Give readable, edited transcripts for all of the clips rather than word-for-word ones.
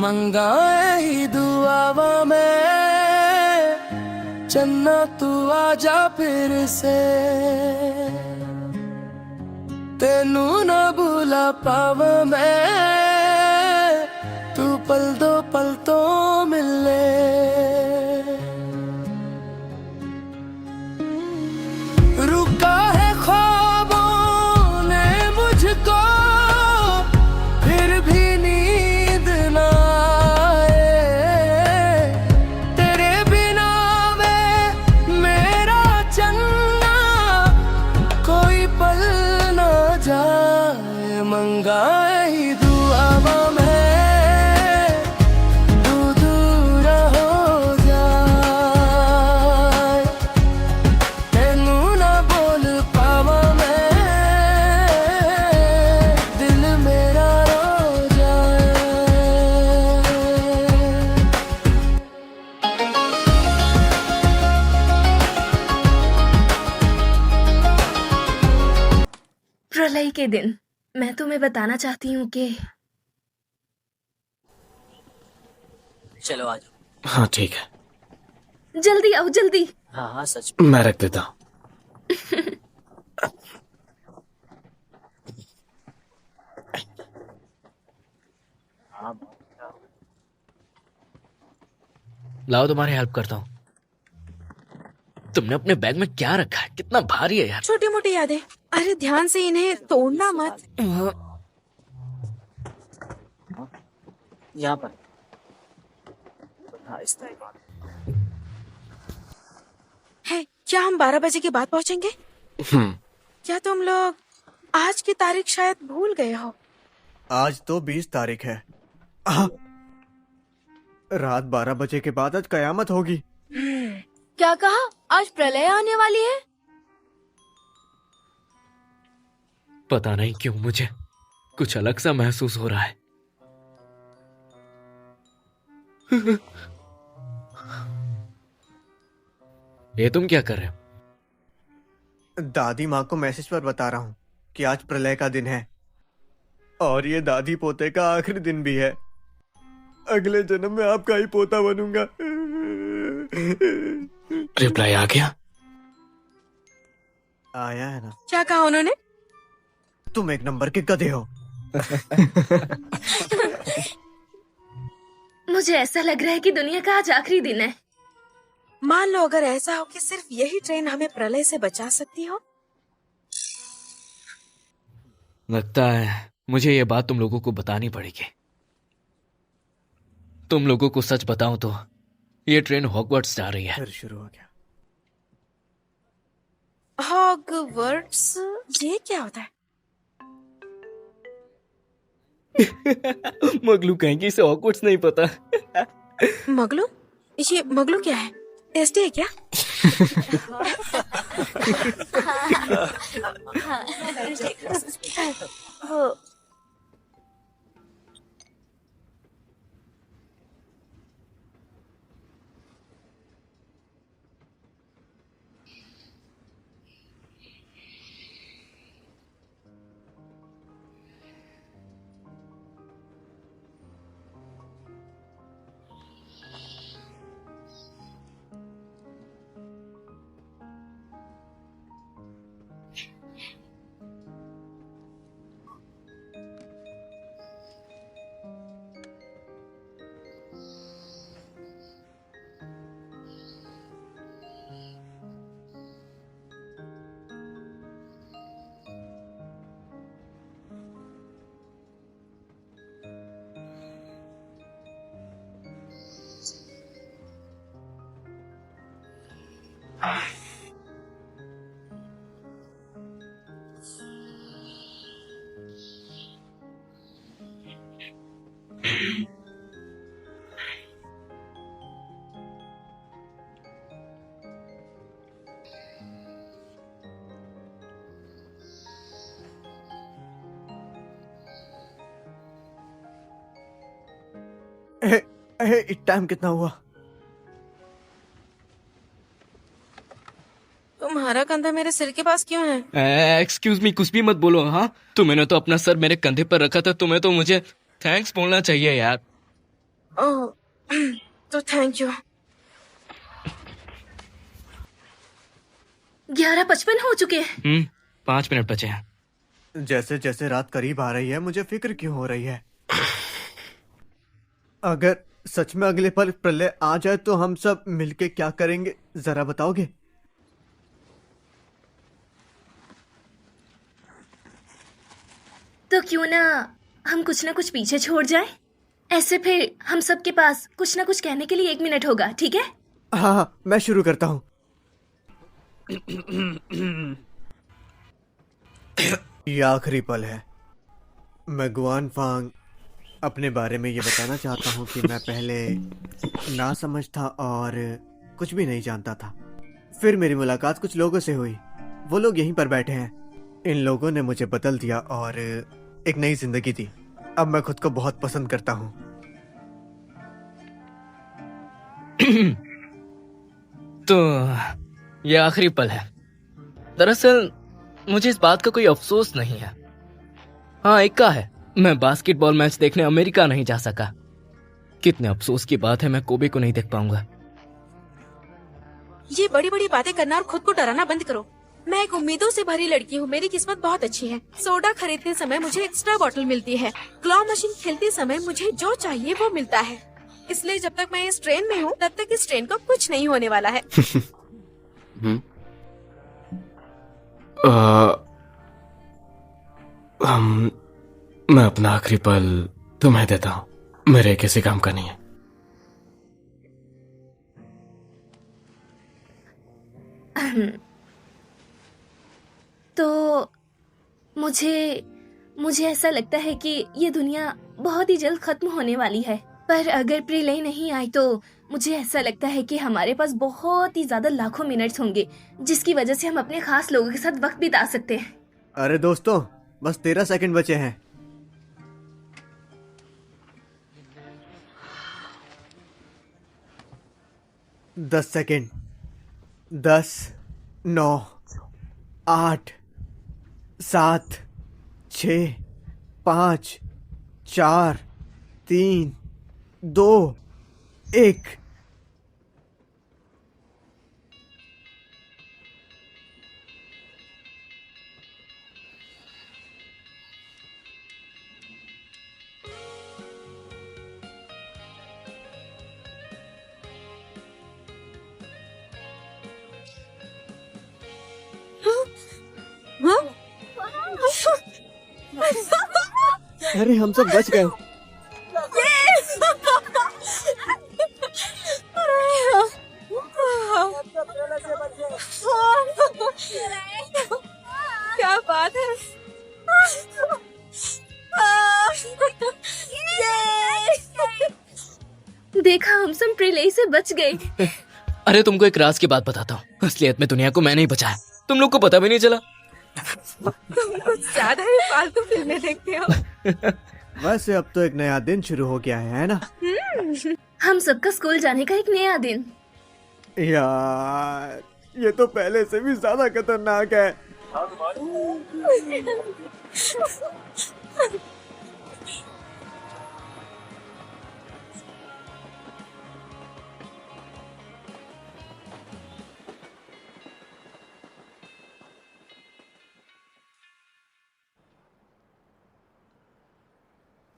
मंगाए ही दुआवा में चन्ना तू आजा फिर से तेनू ना भूला पावा मैं तू पल दो पल तो मिले रुका है ख्वाबों ने मुझको फिर भी नींद ना आए तेरे बिना वे मेरा चन्ना कोई पल ना जाए मंगाए ही दुआवा में तू दूर हो जाए तेनू ना बोल पावा मैं दिल मेरा रो जाए प्रलय के दिन मैं तुम्हें बताना चाहती हूँ कि चलो आ जाओ। हाँ ठीक है, जल्दी आओ जल्दी। हाँ हाँ सच मैं रख देता हूँ। हाँ लाओ तुम्हारी हेल्प करता हूँ। तुमने अपने बैग में क्या रखा है? कितना भारी है यार। छोटी मोटी यादें। अरे ध्यान से इन्हें तोड़ना मत। यहाँ पर हाँ इस तरह है क्या हम 12 बजे के बाद पहुंचेंगे? क्या तुम लोग आज की तारीख शायद भूल गए हो? आज तो 20 तारीख है। रात 12 बजे के बाद आज कयामत होगी। क्या कहा? आज प्रलय आने वाली है? पता नहीं क्यों मुझे कुछ अलग सा महसूस हो रहा है। ये तुम क्या कर रहे हो? दादी माँ को मैसेज पर बता रहा हूँ कि आज प्रलय का दिन है और ये दादी पोते का आखिरी दिन भी है। अगले जन्म में आपका ही पोता बनूंगा। रिप्लाई आ गया? आया है ना? क्या कहा उन्होंने? तुम एक नंबर के गधे हो। मुझे ऐसा लग रहा है कि दुनिया का आज आखिरी दिन है। मान लो अगर ऐसा हो कि सिर्फ यही ट्रेन हमें प्रलय से बचा सकती हो। लगता है मुझे ये बात तुम लोगों को बतानी पड़ेगी। तुम लोगों को सच बताऊं तो ये ट्रेन हॉगवर्ट्स जा रही है। फिर शुरू हो गया। हॉगवर्ट्स ये क्या होता है? मगलू कहेंगे इसे हॉगवर्ट्स नहीं पता। मगलू? ये मगलू क्या है? टेस्टी है क्या? टाइम कितना हुआ? तुम्हारा कंधा मेरे सिर के पास क्यों है? एक्सक्यूज मी, कुछ भी मत बोलो। हाँ, तुमने तो अपना सर मेरे कंधे पर रखा था, तुम्हें तो मुझे थैंक्स बोलना चाहिए यार। ओह, तो थैंक यू। 11:55 हो चुके हैं। 5 मिनट बचे हैं। जैसे जैसे रात करीब आ रही है मुझे फिक्र क्यों हो रही है। अगर सच में अगले पल प्रलय आ जाए तो हम सब मिलके क्या करेंगे, जरा बताओगे? तो क्यों ना हम कुछ ना कुछ पीछे छोड़ जाए। ऐसे फिर हम सब के पास कुछ ना कुछ कहने के लिए 1 मिनट होगा, ठीक है? हाँ हाँ, मैं शुरू करता हूँ। ये आखिरी पल है। मैं गुआन फांग अपने बारे में ये बताना चाहता हूँ कि मैं पहले ना समझ था और कुछ भी नहीं जानता था। फिर मेरी मुलाकात कुछ लोगों से हुई। वो लोग यहीं पर बैठे हैं। इन लोगों ने मुझे बदल दिया और एक नई जिंदगी दी। अब मैं खुद को बहुत पसंद करता हूँ। तो ये आखिरी पल है। दरअसल मुझे इस बात का कोई अफसोस नहीं है। हाँ, एक का है, मैं बास्केटबॉल मैच देखने अमेरिका नहीं जा सका। कितने अफसोस की बात है, मैं कोबे को नहीं देख पाऊंगा। ये बड़ी बड़ी बातें करना और खुद को डराना बंद करो। मैं एक उम्मीदों से भरी लड़की हूँ। मेरी किस्मत बहुत अच्छी है। सोडा खरीदते समय मुझे एक्स्ट्रा बॉटल मिलती है। क्लॉ मशीन खेलते समय मुझे जो चाहिए वो मिलता है। इसलिए जब तक मैं इस ट्रेन में हूँ तब तक इस ट्रेन को कुछ नहीं होने वाला है। मैं अपना आखिरी पल तुम्हें देता हूँ। मेरे किसी काम का नहीं है। तो मुझे ऐसा लगता है कि ये दुनिया बहुत ही जल्द खत्म होने वाली है। पर अगर प्रलय नहीं आई तो मुझे ऐसा लगता है कि हमारे पास बहुत ही ज्यादा लाखों मिनट्स होंगे जिसकी वजह से हम अपने खास लोगों के साथ वक्त बिता सकते हैं। अरे दोस्तों, बस 13 सेकंड बचे हैं। दस सेकंड। 10, 9, 8, 7, 6, 5, 4, 3, 2, 1। अरे हम सब बच गए। क्या बात है। देखा, हम सब प्रलय से बच गए। अरे तुमको एक राज की बात बताता हूँ। असलियत में दुनिया को मैंने ही बचाया। तुम लोग को पता भी नहीं चला। तुम कुछ ज्यादा ही फालतू फिल्में देखते हो। वैसे अब तो एक नया दिन शुरू हो गया है ना? हम सबका स्कूल जाने का एक नया दिन। यार, ये तो पहले से भी ज्यादा खतरनाक है।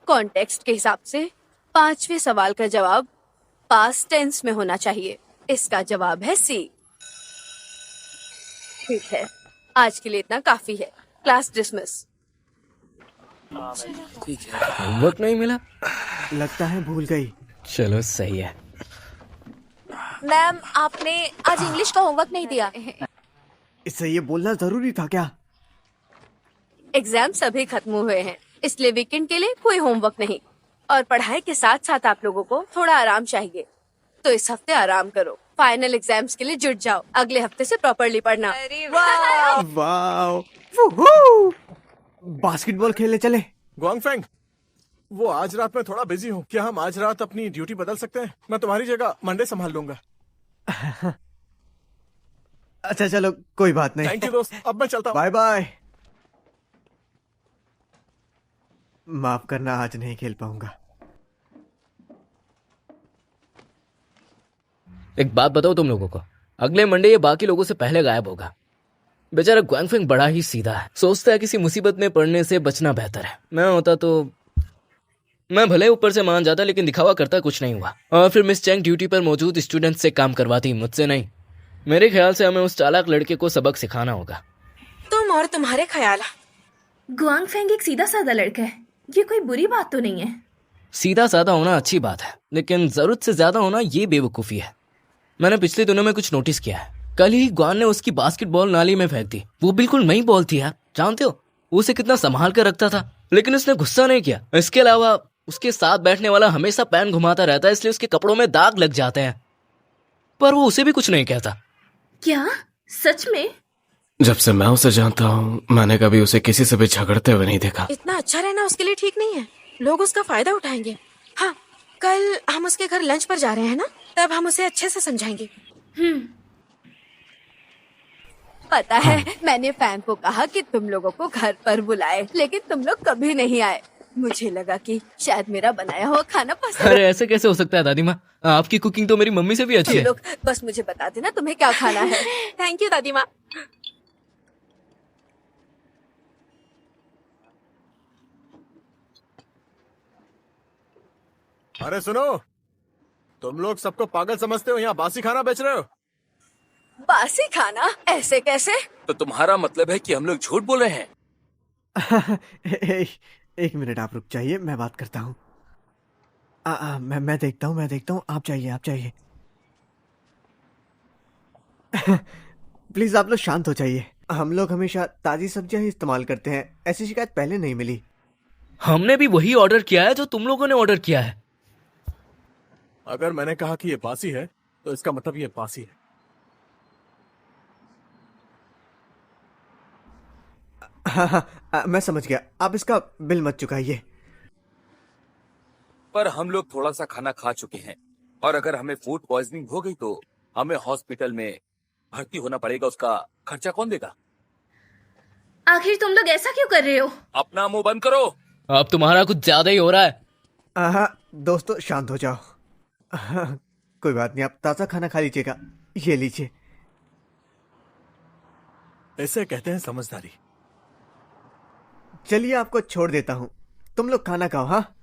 कॉन्टेक्स्ट के हिसाब से 5वें सवाल का जवाब पास्ट टेंस में होना चाहिए। इसका जवाब है सी। ठीक है, आज के लिए इतना काफी है। Class dismiss. ठीक है। होमवर्क नहीं मिला? लगता है भूल गई। चलो सही है। मैम, आपने आज इंग्लिश का होमवर्क नहीं दिया। इससे ये बोलना जरूरी था क्या? एग्जाम सभी खत्म हुए हैं, इसलिए वीकेंड के लिए कोई होमवर्क नहीं। और पढ़ाई के साथ साथ आप लोगों को थोड़ा आराम चाहिए, तो इस हफ्ते आराम करो। फाइनल एग्जाम्स के लिए जुट जाओ। अगले हफ्ते से प्रॉपरली पढ़ना। वाओ, वूहू! बास्केटबॉल खेलने चले। गुआंगफेंग, वो आज रात में थोड़ा बिजी हूँ। क्या हम आज रात अपनी ड्यूटी बदल सकते हैं? मैं तुम्हारी जगह मंडे संभाल लूंगा। अच्छा चलो, कोई बात नहीं। थैंक यू दोस्त, अब मैं चलता हूँ। Bye bye. माफ करना, आज नहीं खेल पाऊंगा। एक बात बताओ तुम लोगों को, अगले मंडे ये बाकी लोगों से पहले गायब होगा। बेचारा ग्वांगफेंग बड़ा ही सीधा है, सोचता है किसी मुसीबत में पड़ने से बचना बेहतर है। मैं होता तो मैं भले ऊपर से मान जाता, लेकिन दिखावा करता कुछ नहीं हुआ। और फिर मिस चैंग ड्यूटी पर मौजूद स्टूडेंट से काम करवाती, मुझसे नहीं। मेरे ख्याल से हमें उस चालाक लड़के को सबक सिखाना होगा। तुम और तुम्हारे ख्याल। गुआंगफेंग एक सीधा साधा लड़का है, ये कोई बुरी बात तो नहीं है। सीधा साधा होना अच्छी बात है, लेकिन जरूरत से ज्यादा होना ये बेवकूफी है। मैंने पिछले दिनों में कुछ नोटिस किया है। कल ही ग्वान ने उसकी बास्केटबॉल नाली में फेंक दी। वो बिल्कुल नई बॉल थी यार, जानते हो वो उसे कितना संभाल कर रखता था, लेकिन उसने गुस्सा नहीं किया। इसके अलावा उसके साथ बैठने वाला हमेशा पैन घुमाता रहता है, इसलिए उसके कपड़ों में दाग लग जाते हैं, पर वो उसे भी कुछ नहीं कहता। क्या सच में? जब से मैं उसे जानता हूँ मैंने कभी उसे किसी से भी झगड़ते हुए नहीं देखा। इतना अच्छा रहना उसके लिए ठीक नहीं है, लोग उसका फायदा उठाएंगे। हाँ, कल हम उसके घर लंच पर जा रहे हैं ना, तब हम उसे अच्छे से समझाएंगे। पता है, मैंने फैन को कहा कि तुम लोगों को घर पर बुलाए, लेकिन तुम लोग कभी नहीं आए। मुझे लगा कि शायद मेरा बनाया हुआ खाना पसंद। अरे ऐसे कैसे हो सकता है दादी माँ, आपकी कुकिंग तो मेरी मम्मी से भी अच्छी तुम है। लोग बस मुझे बता देना तुम्हें क्या खाना है। थैंक यू दादी माँ। अरे सुनो, तुम लोग सबको पागल समझते हो, यहाँ बासी खाना बेच रहे हो। बासी खाना? ऐसे कैसे? तो तुम्हारा मतलब है कि हम लोग झूठ बोल रहे हैं? एक मिनट आप रुक जाइए, मैं बात करता हूँ। मैं देखता हूँ, आप जाइए। प्लीज आप लोग शांत हो जाइए। हम लोग हमेशा ताजी सब्जियां ही इस्तेमाल करते हैं, ऐसी शिकायत पहले नहीं मिली। हमने भी वही ऑर्डर किया है जो तुम लोगों ने ऑर्डर किया है। अगर मैंने कहा कि ये बासी है तो इसका मतलब ये बासी है। हाँ, मैं समझ गया, आप इसका बिल मत चुकाइए। पर हम लोग थोड़ा सा खाना खा चुके हैं, और अगर हमें फूड पॉइजनिंग हो गई तो हमें हॉस्पिटल में भर्ती होना पड़ेगा। उसका खर्चा कौन देगा? आखिर तुम लोग ऐसा क्यों कर रहे हो? अपना मुंह बंद करो। अब तुम्हारा कुछ ज्यादा ही हो रहा है। हाँ दोस्तों, शांत हो जाओ। कोई बात नहीं, आप ताजा खाना खा लीजिएगा, ये लीजिए। ऐसे कहते हैं समझदारी। चलिए आपको छोड़ देता हूँ, तुम लोग खाना खाओ। हाँ,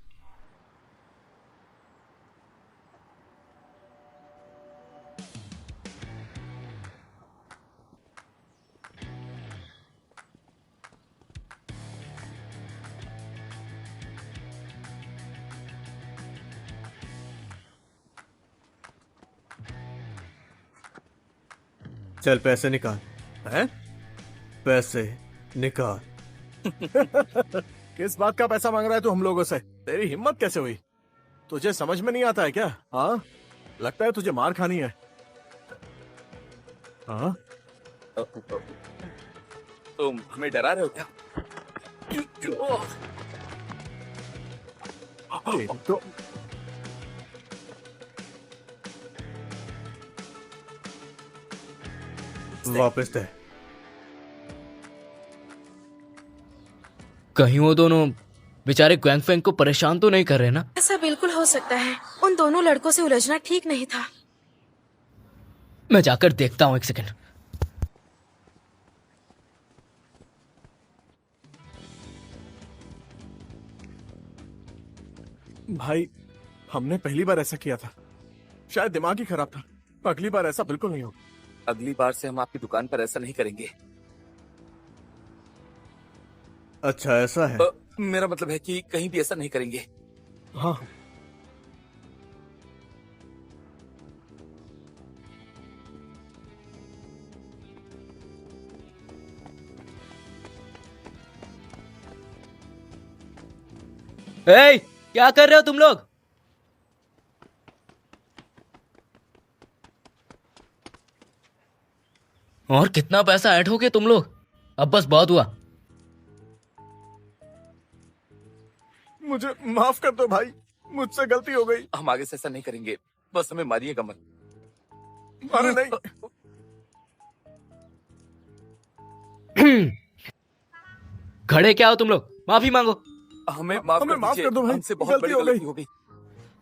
चल पैसे निकाल। हैं? पैसे निकाल। किस बात का पैसा मांग रहा है तू हम लोगों से? तेरी हिम्मत कैसे हुई? तुझे समझ में नहीं आता है क्या? हाँ, लगता है तुझे मार खानी है। हाँ, तुम हमें डरा रहे हो क्या? तेरी तो वापस दे। कहीं वो दोनों बेचारे ग्वांगफेंग को परेशान तो नहीं कर रहे ना? ऐसा बिल्कुल हो सकता है, उन दोनों लड़कों से उलझना ठीक नहीं था। मैं जाकर देखता हूँ, एक सेकंड। भाई, हमने पहली बार ऐसा किया था, शायद दिमाग ही खराब था। अगली बार ऐसा बिल्कुल नहीं होगा। अगली बार से हम आपकी दुकान पर ऐसा नहीं करेंगे। अच्छा ऐसा है। मेरा मतलब है कि कहीं भी ऐसा नहीं करेंगे। हाँ, ए, क्या कर रहे हो तुम लोग? और कितना पैसा ऐड हो गए तुम लोग? अब बस बहुत हुआ। मुझे माफ कर दो भाई, मुझसे गलती हो गई। हम आगे से ऐसा नहीं करेंगे, बस हमें मारिएगा मत। अरे नहीं, खड़े क्या हो तुम लोग? माफी मांगो। हमें माफ हमें कर माफ दीजिए, कर दो भाई, हमसे बहुत गलती बड़ी हो गई। गलती हो गई।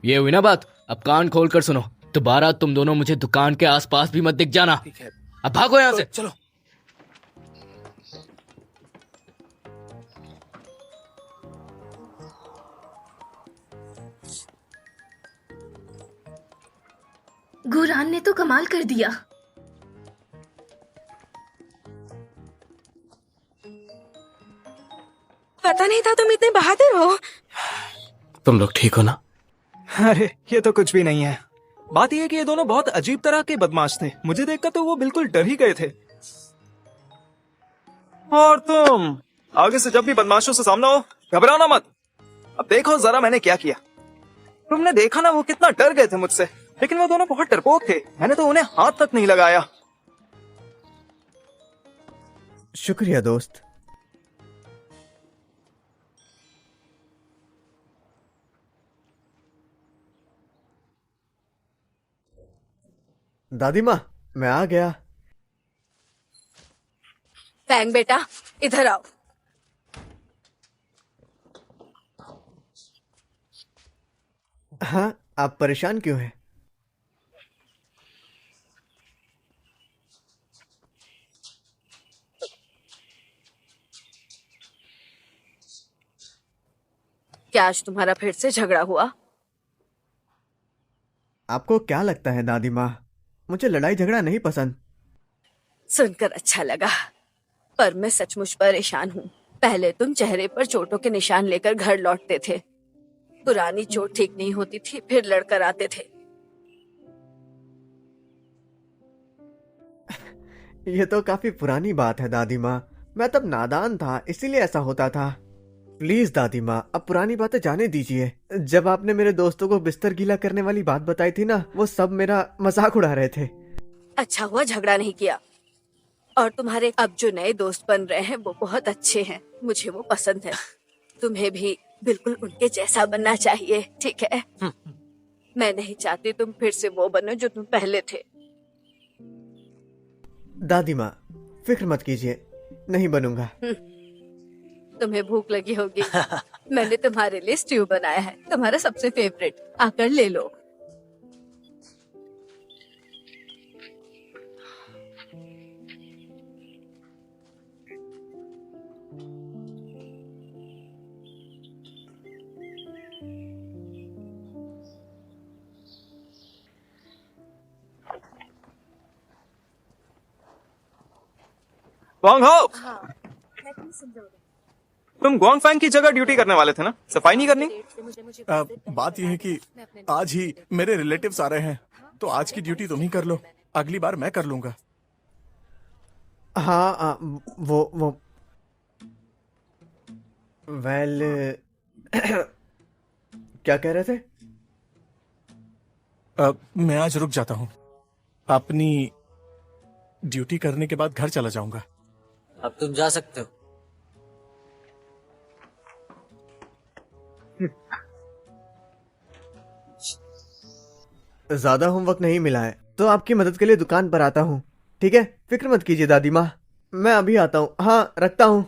ये हुई ना बात, अब कान खोल कर सुनो। दोबारा तुम दोनों मुझे दुकान के आसपास भी मत दिख जाना। ठीक है, अब भागो यहाँ से। चलो। गुरान ने तो कमाल कर दिया। पता नहीं था तुम इतने बहादुर हो। तुम लोग ठीक हो ना? अरे ये तो कुछ भी नहीं है। बात यह है कि ये दोनों बहुत अजीब तरह के बदमाश थे। मुझे देखकर तो वो बिल्कुल डर ही गए थे। और तुम आगे से जब भी बदमाशों से सामना हो, घबराना मत। अब देखो जरा मैंने क्या किया। तुमने देखा ना वो कितना डर गए थे मुझसे, लेकिन वो दोनों बहुत डरपोक थे। मैंने तो उन्हें हाथ तक नहीं लगाया। शुक्रिया दोस्त। दादी माँ, मैं आ गया। फैंग बेटा, इधर आओ। हाँ, आप परेशान क्यों हैं? क्या आज तुम्हारा फिर से झगड़ा हुआ? आपको क्या लगता है दादी माँ, मुझे लड़ाई झगड़ा नहीं पसंद। सुनकर अच्छा लगा, पर मैं सचमुच परेशान हूँ। पहले तुम चेहरे पर चोटों के निशान लेकर घर लौटते थे। पुरानी चोट ठीक नहीं होती थी, फिर लड़कर आते थे। ये तो काफी पुरानी बात है दादी माँ। मैं तब नादान था, इसीलिए ऐसा होता था। प्लीज दादी माँ, अब पुरानी बातें जाने दीजिए। जब आपने मेरे दोस्तों को बिस्तर गीला करने वाली बात बताई थी ना, वो सब मेरा मजाक उड़ा रहे थे। अच्छा हुआ झगड़ा नहीं किया। और तुम्हारे अब जो नए दोस्त बन रहे हैं वो बहुत अच्छे हैं, मुझे वो पसंद है। तुम्हें भी बिल्कुल उनके जैसा बनना चाहिए, ठीक है? मैं नहीं चाहती तुम फिर से वो बनो जो तुम पहले थे। दादी माँ, फिक्र मत कीजिए, नहीं बनूंगा। तुम्हें भूख लगी होगी। मैंने तुम्हारे लिए स्ट्यू बनाया है, तुम्हारा सबसे फेवरेट। आकर ले लो। वांग हो, तुम गुआंग फैंग की जगह ड्यूटी करने वाले थे ना? सफाई नहीं करनी? बात यह है कि आज ही मेरे रिलेटिव्स आ रहे हैं, तो आज की ड्यूटी तुम ही कर लो, अगली बार मैं कर लूंगा। हाँ, वो वेल क्या कह रहे थे? मैं आज रुक जाता हूँ, अपनी ड्यूटी करने के बाद घर चला जाऊंगा। अब तुम जा सकते हो। ज्यादा होमवर्क नहीं मिला है, तो आपकी मदद के लिए दुकान पर आता हूँ, ठीक है? फिक्र मत कीजिए दादी माँ, मैं अभी आता हूँ। हाँ, रखता हूँ।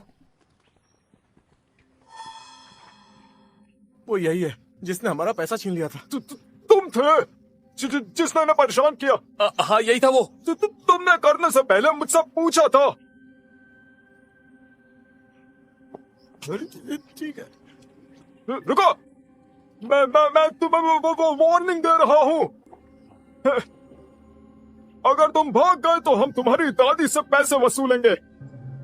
वो यही है जिसने हमारा पैसा छीन लिया था। तुम थे जिसने हमें परेशान किया। हाँ, यही था वो। तुमने करने से पहले मुझसे पूछा था। ठीक है, रुको, मैं तुम्हें वार्निंग दे रहा हूँ। अगर तुम भाग गए तो हम तुम्हारी दादी से पैसे वसूलेंगे।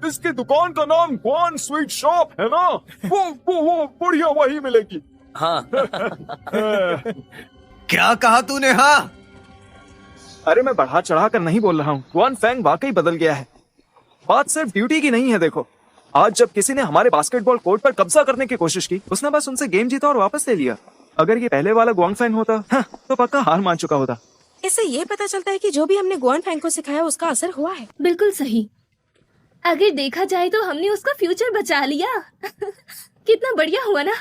इसकी दुकान का नाम गुआन स्वीट शॉप है ना? वो बढ़िया वही मिलेगी। हाँ। क्या कहा तूने? हाँ, अरे मैं बढ़ा चढ़ा कर नहीं बोल रहा हूँ। गुआन फैंग वाकई बदल गया है। बात सिर्फ ड्यूटी की नहीं है। देखो, आज जब किसी ने हमारे बास्केटबॉल कोर्ट पर कब्जा करने की कोशिश की, उसने बस उनसे गेम जीता और वापस ले लिया। अगर ये पहले वाला गुआन फैंग होता तो पक्का हार मान चुका होता। इससे ये पता चलता है कि जो भी हमने गुआन फैंग को सिखाया उसका असर हुआ है। बिल्कुल सही। अगर देखा जाए तो हमने उसका फ्यूचर बचा लिया। कितना बढ़िया हुआ ना?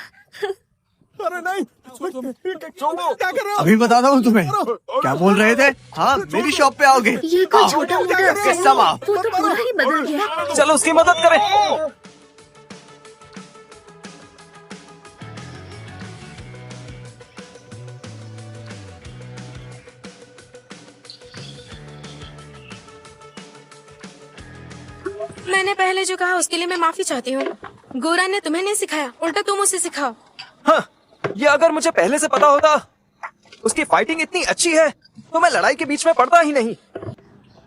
अरे नहीं, क्या कर रहे हो? अभी बताता हूँ तुम्हें। क्या बोल रहे थे? हाँ, मेरी शॉप पे आओगे? ये कोई छोटा मोटा किस्सा माफ। वो तो पूरा ही बदल गया। चलो उसकी मदद करें। मैंने पहले जो कहा उसके लिए मैं माफी चाहती हूँ। गोरा ने तुम्हें नहीं सिखाया, उल्टा तुम उसे सिखाओ। हाँ, ये अगर मुझे पहले से पता होता, उसकी फाइटिंग इतनी अच्छी है तो मैं लड़ाई के बीच में पड़ता ही नहीं।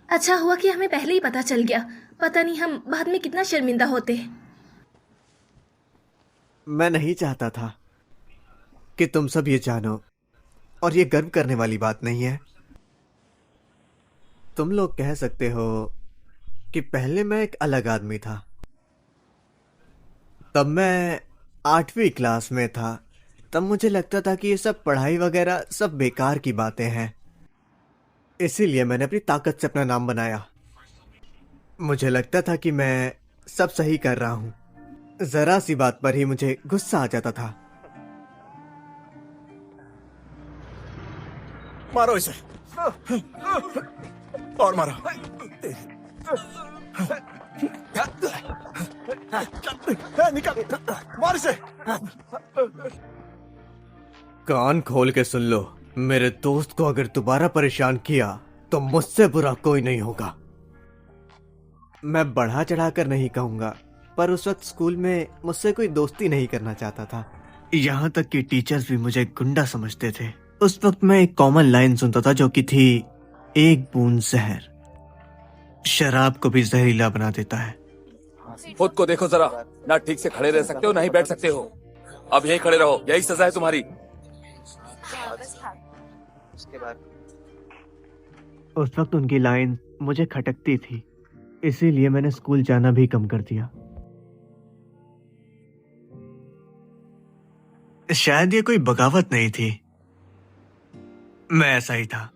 अच्छा हुआ कि हमें पहले ही पता चल गया, पता नहीं हम बाद में कितना शर्मिंदा होते। मैं नहीं चाहता था कि तुम सब ये जानो, और ये गर्व करने वाली बात नहीं है। तुम लोग कह सकते हो कि पहले मैं एक अलग आदमी था। तब मैं 8वीं क्लास में था। तब मुझे लगता था कि ये सब पढ़ाई वगैरह सब बेकार की बातें हैं। इसीलिए मैंने अपनी ताकत से अपना नाम बनाया। मुझे लगता था कि मैं सब सही कर रहा हूं। जरा सी बात पर ही मुझे गुस्सा आ जाता था। मारो इसे और मारो। निकल, मार इसे। कान खोल के सुन लो, मेरे दोस्त को अगर दोबारा परेशान किया तो मुझसे बुरा कोई नहीं होगा। मैं बढ़ा चढ़ाकर नहीं कहूंगा, पर उस वक्त स्कूल में मुझसे कोई दोस्ती नहीं करना चाहता था। यहाँ तक कि टीचर्स भी मुझे गुंडा समझते थे। उस वक्त मैं एक कॉमन लाइन सुनता था जो कि थी, एक बूंद जहर शराब को भी जहरीला बना देता है। खुद को देखो जरा, ना ठीक से खड़े रह सकते हो ना ही बैठ सकते हो। अब यही खड़े रहो, यही सजा है तुम्हारी। उस वक्त उनकी लाइन मुझे खटकती थी, इसीलिए मैंने स्कूल जाना भी कम कर दिया। शायद ये कोई बगावत नहीं थी, मैं ऐसा ही था।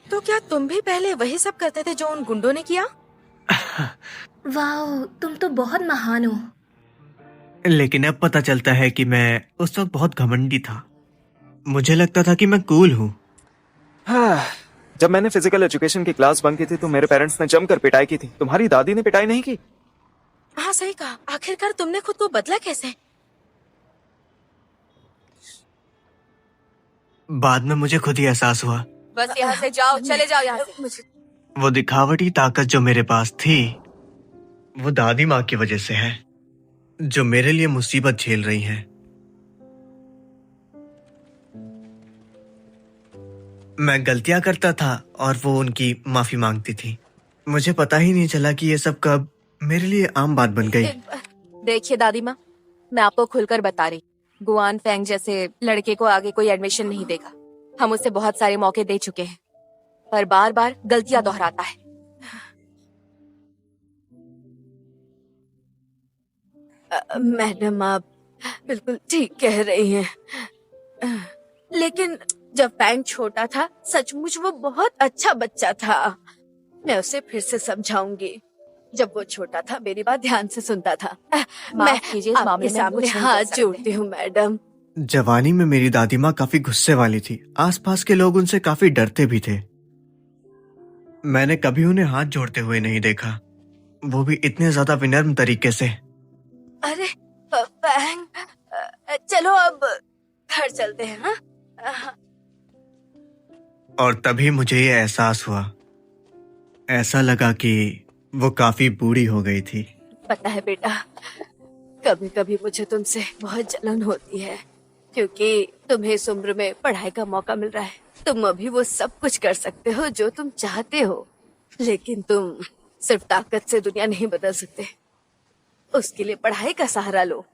तो क्या तुम भी पहले वही सब करते थे जो उन गुंडों ने किया? वाह, तुम तो बहुत महान हो। लेकिन अब पता चलता है कि मैं उस वक्त बहुत घमंडी था। मुझे लगता था कि मैं कूल हूँ। हाँ, जब मैंने फिजिकल एजुकेशन की क्लास बंक की थी तो मेरे पेरेंट्स ने जमकर पिटाई की थी। तुम्हारी दादी ने पिटाई नहीं की? हाँ सही कहा। आखिरकार तुमने खुद को बदला कैसे? बाद में मुझे खुद ही एहसास हुआ, बस यहाँ से जाओ, चले जाओ यहाँ से। वो दिखावटी ताकत जो मेरे पास थी वो दादी माँ की वजह से है, जो मेरे लिए मुसीबत झेल रही हैं। मैं गलतियां करता था और वो उनकी माफी मांगती थी। मुझे पता ही नहीं चला कि ये सब कब मेरे लिए आम बात बन गई। देखिए दादी माँ, मैं आपको खुलकर बता रही, गुआन फेंग जैसे लड़के को आगे कोई एडमिशन नहीं देगा। हम उसे बहुत सारे मौके दे चुके हैं, पर बार बार गलतियां दोहराता है। मैडम, आप बिल्कुल ठीक कह रही हैं। लेकिन जब फैंग छोटा था, सचमुच वो बहुत अच्छा बच्चा था। मैं उसे फिर से समझाऊंगी। जब वो छोटा था मेरी बात ध्यान से सुनता था। मैं कीजिए, इस मामले आपके में सामने कुछ नहीं हाथ कर सकते। जोड़ती हूँ मैडम। जवानी में मेरी दादी माँ काफी गुस्से वाली थी। आसपास के लोग उनसे काफी डरते भी थे। मैंने कभी उन्हें हाथ जोड़ते हुए नहीं देखा, वो भी इतने ज्यादा विनम्र तरीके से। अरे फैंग, चलो अब घर चलते हैं। हाँ, और तभी मुझे ये एहसास हुआ, ऐसा लगा कि वो काफी बूढ़ी हो गई थी। पता है बेटा, कभी कभी मुझे तुमसे बहुत जलन होती है, क्योंकि तुम्हें इस उम्र में पढ़ाई का मौका मिल रहा है। तुम अभी वो सब कुछ कर सकते हो जो तुम चाहते हो, लेकिन तुम सिर्फ ताकत से दुनिया नहीं बदल सकते। उसके लिए पढ़ाई का सहारा लो।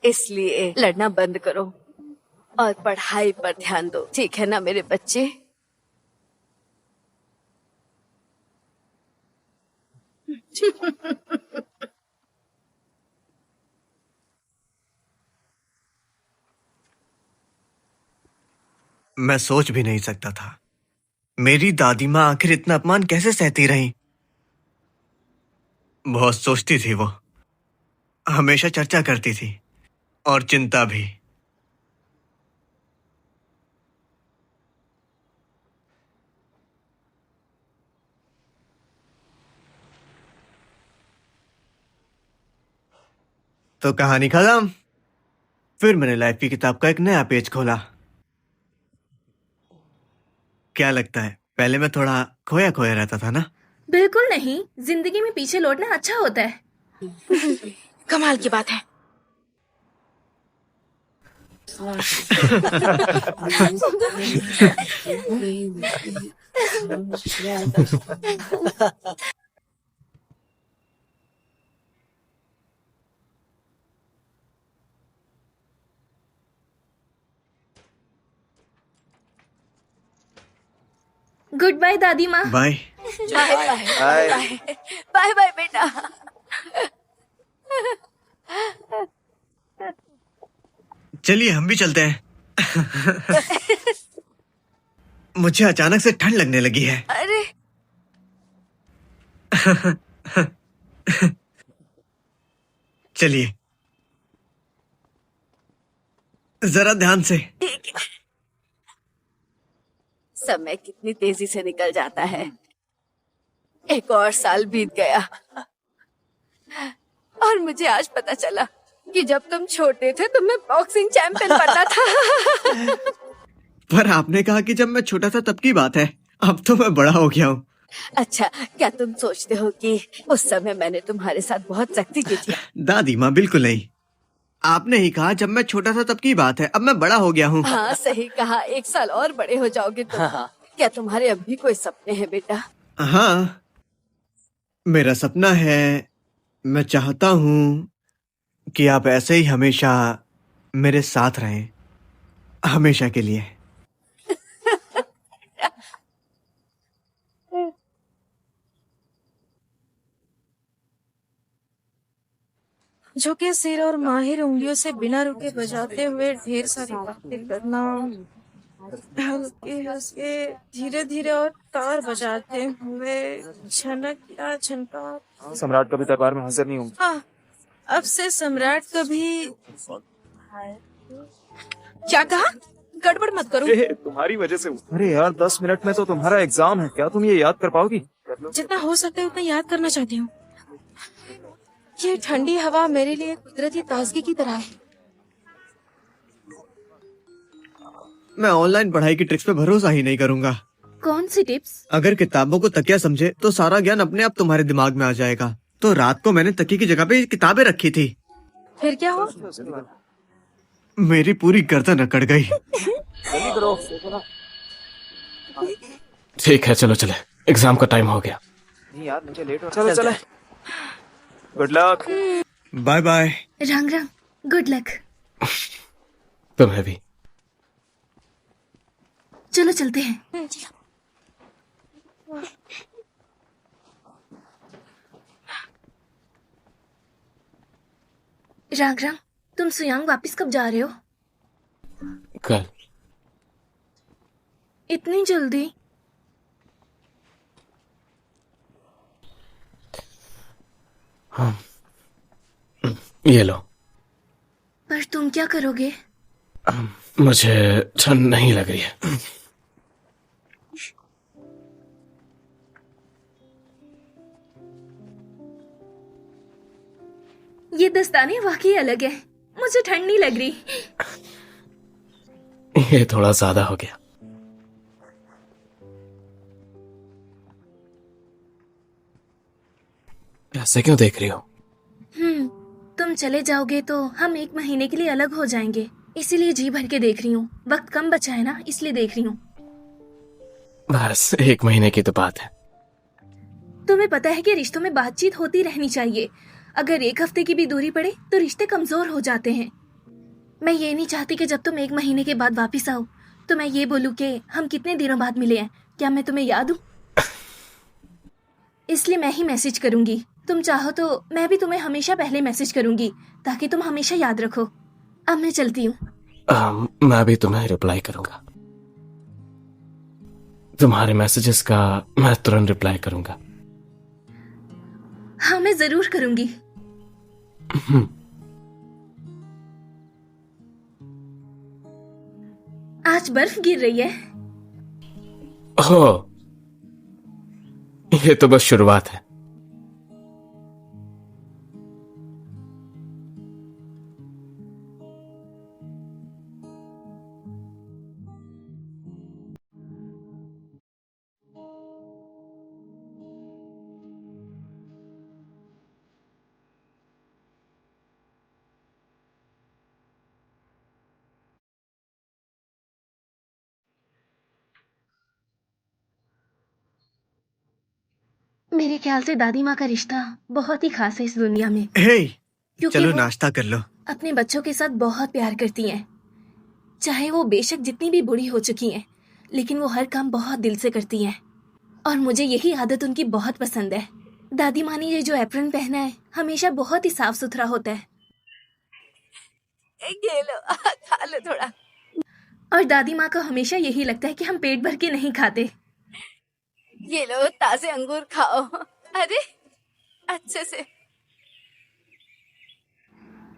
इसलिए लड़ना बंद करो और पढ़ाई पर ध्यान दो, ठीक है ना मेरे बच्चे? मैं सोच भी नहीं सकता था मेरी दादी माँ आखिर इतना अपमान कैसे सहती रही। बहुत सोचती थी वो, हमेशा चर्चा करती थी और चिंता भी। तो कहानी खत्म। फिर मैंने लाइफ की किताब का एक नया पेज खोला। क्या लगता है, पहले मैं थोड़ा खोया खोया रहता था ना? बिल्कुल नहीं, जिंदगी में पीछे लौटना अच्छा होता है। कमाल की बात है। गुड बाय दादी माँ। Bye. Bye bye bye bye bye बेटा। चलिए हम भी चलते हैं। मुझे अचानक से ठंड लगने लगी है। अरे चलिए जरा ध्यान से। ठीक है। समय कितनी तेजी से निकल जाता है। एक और साल बीत गया और मुझे आज पता चला कि जब तुम छोटे थे तुम्हें बॉक्सिंग चैंपियन बनना था। पर आपने कहा कि जब मैं छोटा था तब की बात है, अब तो मैं बड़ा हो गया हूँ। अच्छा, क्या तुम सोचते हो कि उस समय मैंने तुम्हारे साथ बहुत सख्ती की थी? दादी माँ बिल्कुल नहीं, आपने ही कहा जब मैं छोटा था तब की बात है, अब मैं बड़ा हो गया हूँ। हाँ सही कहा, 1 साल और बड़े हो जाओगे तुम। क्या तुम्हारे अब भी कोई सपने हैं बेटा? हाँ, मेरा सपना है, मैं चाहता हूँ कि आप ऐसे ही हमेशा मेरे साथ रहें, हमेशा के लिए। झुके सिर और माहिर उंगलियों से बिना रुके बजाते हुए ढेर सारी बातें करना, हल्के हल्के धीरे धीरे और तार बजाते हुए झनक या झनका। सम्राट कभी दरबार में हाजिर नहीं होंगे। हाँ, अब से सम्राट कभी। क्या कहा? गड़बड़ मत करो। तुम्हारी वजह से। अरे यार 10 मिनट में तो तुम्हारा एग्जाम है, क्या तुम ये याद कर पाओगी? जितना हो सकता है उतना याद करना चाहती हूँ। ये ठंडी हवा मेरे लिए कुदरती ताजगी की तरह है। मैं ऑनलाइन पढ़ाई की ट्रिक्स पे भरोसा ही नहीं करूंगा। कौन सी टिप्स? अगर किताबों को तकिया समझे तो सारा ज्ञान अपने आप तुम्हारे दिमाग में आ जाएगा। तो रात को मैंने तकिए की जगह पे किताबें रखी थी। फिर क्या हुआ? मेरी पूरी गर्दन अकड़ गई। ठीक है चलो चले, एग्जाम का टाइम हो गया। नहीं यार मुझे लेट हो। चलो चले। Good luck. Bye bye. रंग रंग, गुड लक। तुम्हें भी। चलो चलते हैं। रंग रंग, तुम सुयांग वापस कब जा रहे हो? कल। इतनी जल्दी? हाँ। ये लो। पर तुम क्या करोगे? मुझे ठंड नहीं लग रही है। ये दस्ताने वाकई अलग है, मुझे ठंड नहीं लग रही। ये थोड़ा ज्यादा हो गया। ऐसे क्यों देख रही हो? तुम चले जाओगे तो हम 1 महीने के लिए अलग हो जाएंगे, इसीलिए जी भर के देख रही हूँ। वक्त कम बचा है ना, इसलिए देख रही हूँ। बस 1 महीने की तो बात है। तुम्हें पता है कि रिश्तों में बातचीत होती रहनी चाहिए। अगर 1 हफ्ते की भी दूरी पड़े तो रिश्ते कमजोर हो जाते हैं। मैं ये नहीं चाहती कि जब तुम 1 महीने के बाद वापिस आओ तो मैं ये बोलूँ कि हम कितने दिनों बाद मिले हैं, क्या मैं तुम्हें याद हूँ? इसलिए मैं ही मैसेज करूंगी। तुम चाहो तो मैं भी तुम्हें हमेशा पहले मैसेज करूंगी ताकि तुम हमेशा याद रखो। अब मैं चलती हूँ। मैं भी तुम्हें रिप्लाई करूंगा। तुम्हारे मैसेजेस का मैं तुरंत रिप्लाई करूंगा। हाँ मैं जरूर करूंगी। आज बर्फ गिर रही है। हो, ये तो बस शुरुआत है। मेरे ख्याल से दादी माँ का रिश्ता बहुत ही खास है इस दुनिया में, हे, क्योंकि चलो वो नाश्ता कर लो। अपने बच्चों के साथ बहुत प्यार करती हैं। चाहे वो बेशक जितनी भी बूढ़ी हो चुकी हैं, लेकिन वो हर काम बहुत दिल से करती हैं और मुझे यही आदत उनकी बहुत पसंद है। दादी माँ ने ये जो एप्रन पहना है हमेशा बहुत ही साफ सुथरा होता है। ये लो, खा लो थोड़ा। और दादी माँ को हमेशा यही लगता है कि हम पेट भर के नहीं खाते। ये लो, ताजे अंगूर खाओ। अरे अच्छे से।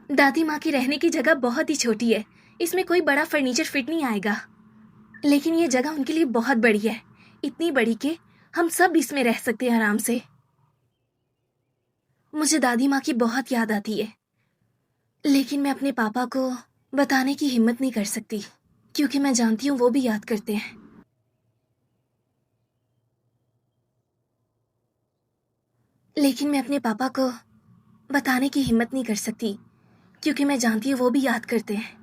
दादी माँ की रहने की जगह बहुत ही छोटी है, इसमें कोई बड़ा फर्नीचर फिट नहीं आएगा, लेकिन ये जगह उनके लिए बहुत बड़ी है, इतनी बड़ी कि हम सब इसमें रह सकते हैं आराम से। मुझे दादी माँ की बहुत याद आती है, लेकिन मैं अपने पापा को बताने की हिम्मत नहीं कर सकती, क्योंकि मैं जानती हूँ वो भी याद करते हैं। लेकिन मैं अपने पापा को बताने की हिम्मत नहीं कर सकती, क्योंकि मैं जानती हूँ वो भी याद करते हैं।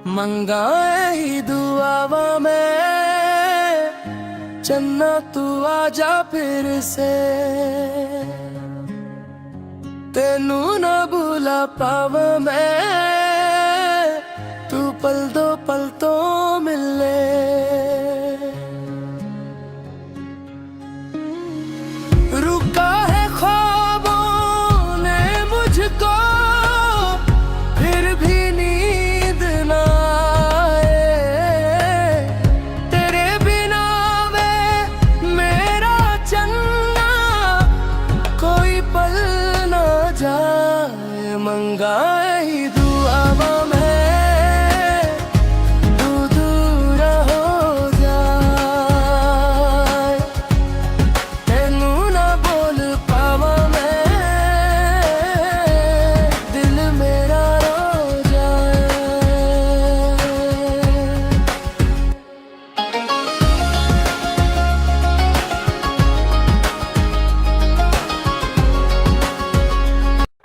मंगाए ही दुआवा में चन्ना तू आजा फिर से, तेनू ना भूला पावा मैं, तू पल दो पल तो मिले। रुका है ख्वाबों ने मुझको, फिर भी नींद ना आए, तेरे बिना वे मेरा चन्ना कोई पल ना जाए। मंगा